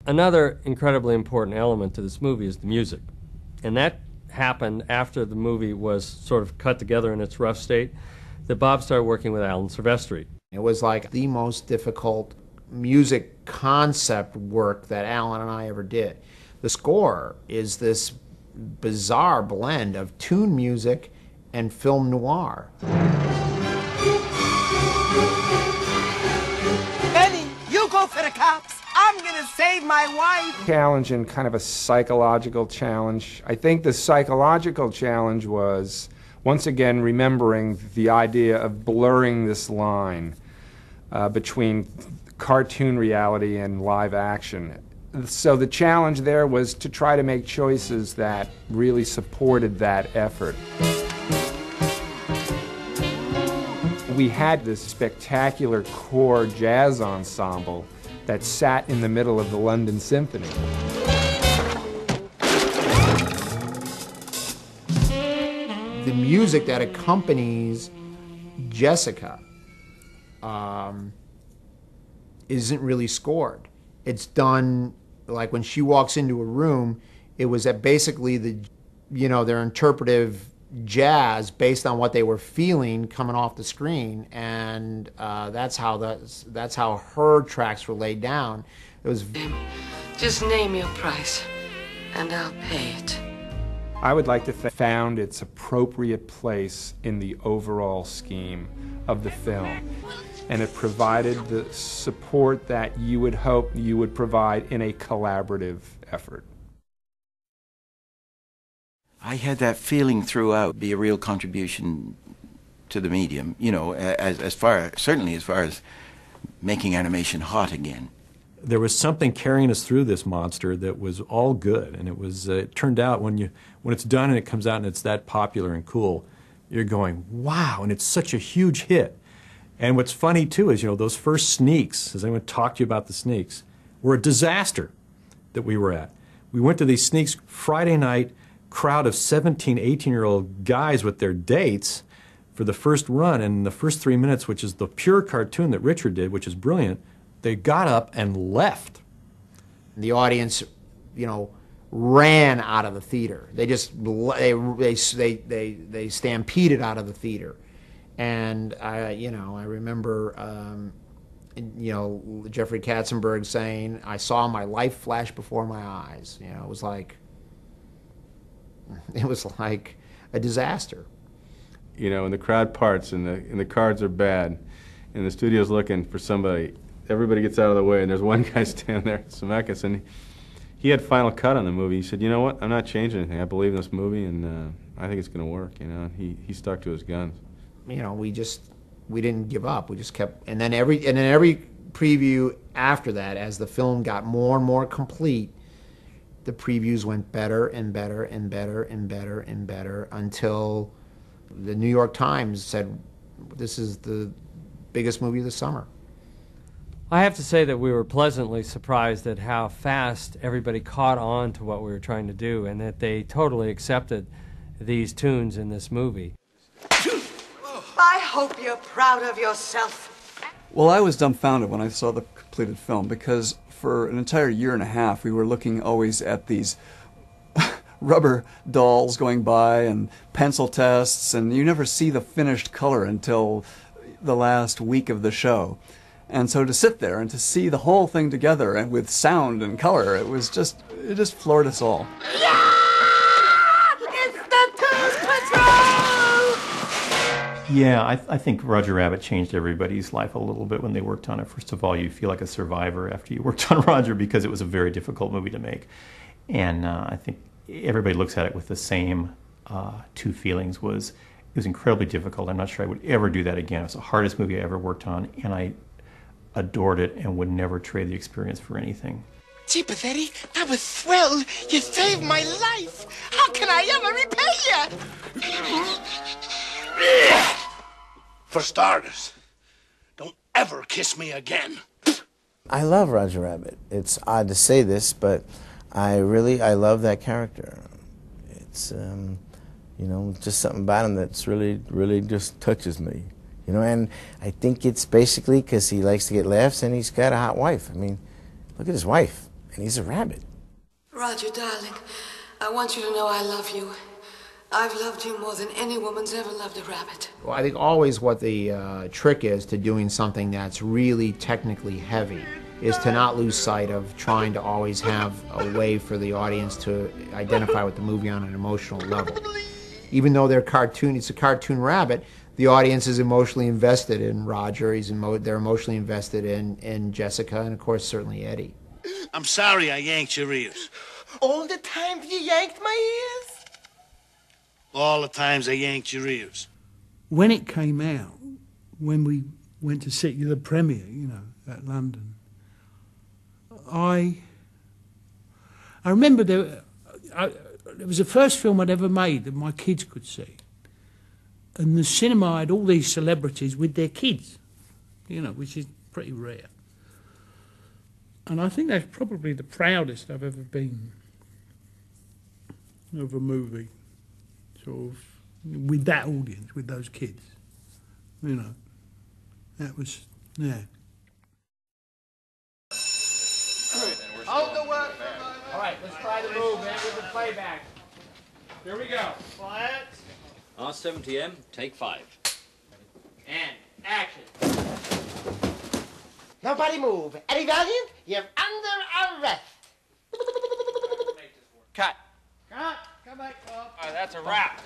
Another incredibly important element to this movie is the music. And that happened after the movie was sort of cut together in its rough state, that Bob started working with Alan Silvestri. It was like the most difficult music concept work that Alan and I ever did. The score is this bizarre blend of tune music and film noir. Benny, you go for the cops. I'm gonna save my wife. Challenge and kind of a psychological challenge. I think the psychological challenge was, once again, remembering the idea of blurring this line between cartoon reality and live action. So the challenge there was to try to make choices that really supported that effort. We had this spectacular core jazz ensemble that sat in the middle of the London Symphony. The music that accompanies Jessica isn't really scored. It's done, like when she walks into a room, it was at basically their interpretive jazz based on what they were feeling coming off the screen, and that's how her tracks were laid down. It was. Just name your price, and I'll pay it. I would like to found its appropriate place in the overall scheme of the film, and it provided the support that you would hope you would provide in a collaborative effort. I had that feeling throughout, be a real contribution to the medium, you know, certainly as far as making animation hot again. There was something carrying us through this monster that was all good, and it turned out when it's done and it comes out and it's that popular and cool, you're going, wow, and it's such a huge hit. And what's funny too is, those first sneaks, as anyone talked to you about the sneaks, were a disaster that we were at. We went to these sneaks Friday night, crowd of 17, 18-year-old guys with their dates for the first run, and in the first 3 minutes, which is the pure cartoon that Richard did, which is brilliant, they got up and left. The audience, ran out of the theater. They just they stampeded out of the theater, and I remember Jeffrey Katzenberg saying, "I saw my life flash before my eyes." It was like a disaster. When the crowd parts and the cards are bad, and the studio's looking for somebody, everybody gets out of the way, and there's one guy standing there, Zemeckis, and he had final cut on the movie. He said, "You know what? I'm not changing anything. I believe in this movie, and I think it's going to work." He stuck to his guns. We didn't give up. We just kept, and then every preview after that, as the film got more and more complete, the previews went better and better and better and better and better until the New York Times said, "This is the biggest movie of the summer." I have to say that we were pleasantly surprised at how fast everybody caught on to what we were trying to do, and that they totally accepted these tunes in this movie. I hope you're proud of yourself. Well, I was dumbfounded when I saw the completed film, because for an entire year and a half we were looking always at these rubber dolls going by and pencil tests, and you never see the finished color until the last week of the show. And so to sit there and to see the whole thing together and with sound and color, it just floored us all. Yeah! It's the Toon Patrol! Yeah, I think Roger Rabbit changed everybody's life a little bit when they worked on it. First of all, you feel like a survivor after you worked on Roger, because it was a very difficult movie to make. And I think everybody looks at it with the same two feelings. It was incredibly difficult. I'm not sure I would ever do that again. It was the hardest movie I ever worked on, and I adored it and would never trade the experience for anything. Jeepers, Eddie, that was swell. You saved my life. How can I ever repay you? For starters, don't ever kiss me again. I love Roger Rabbit. It's odd to say this, but I love that character. It's, just something about him that's really just touches me. And I think it's basically because he likes to get laughs and he's got a hot wife. I mean, look at his wife. and he's a rabbit. Roger, darling, I want you to know I love you. I've loved you more than any woman's ever loved a rabbit. Well, I think always what the trick is to doing something that's really technically heavy is to not lose sight of trying to always have a way for the audience to identify with the movie on an emotional level. Even though it's a cartoon rabbit, the audience is emotionally invested in Roger. They're emotionally invested in Jessica, and of course, certainly Eddie. I'm sorry I yanked your ears. All the times you yanked my ears? All the times I yanked your ears. When it came out, when we went to see the premiere, you know, at London, I remember it was the first film I'd ever made that my kids could see. And the cinema had all these celebrities with their kids, you know, which is pretty rare. And I think that's probably the proudest I've ever been of a movie, sort of, with that audience, with those kids. You know, that was, yeah. Hold the work. All right, let's try the move, man, with the playback. Here we go. Quiet. R7TM, take 5. And action. Nobody move. Eddie Valiant, you're under arrest. Cut. Cut. Come back, Bob. All right, that's a wrap.